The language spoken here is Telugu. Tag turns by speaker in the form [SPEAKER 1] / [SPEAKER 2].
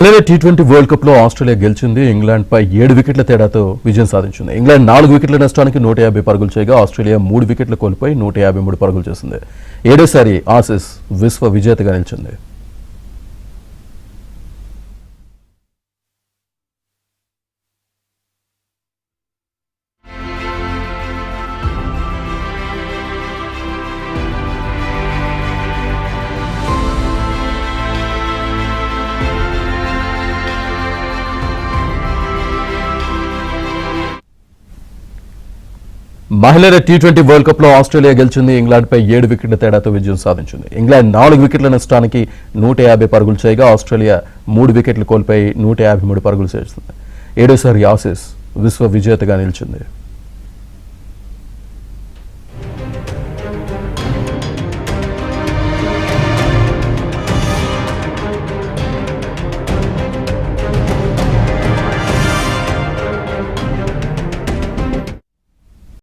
[SPEAKER 1] T20 వరల్డ్ కప్ లో ఆస్ట్రేలియా గెలిచింది. ఇంగ్లాండ్ పై 7 వికెట్ల తేడాతో విజయం సాధించింది. ఇంగ్లాండ్ 4 వికెట్ల నష్టానికి 150 పరుగులు చేయగా ఆస్ట్రేలియా 3 వికెట్లు కోల్పోయి 153 పరుగులు చేసింది. ఏడోసారి ఆసీస్ విశ్వ విజేతగా నిలిచింది. మహిళల T20 వరల్డ్ కప్ లో ఆస్ట్రేలియా గెలిచింది. ఇంగ్లాండ్ పై 7 వికెట్ల తేడాతో విజయం సాధించింది. ఇంగ్లాండ్ 4 వికెట్ల నష్టానికి 150 పరుగులు చేయగా ఆస్ట్రేలియా 3 వికెట్లు కోల్పోయి 153 పరుగులు చేసింది. ఏడోసారి ఆసీస్ విశ్వ విజేతగా నిలిచింది.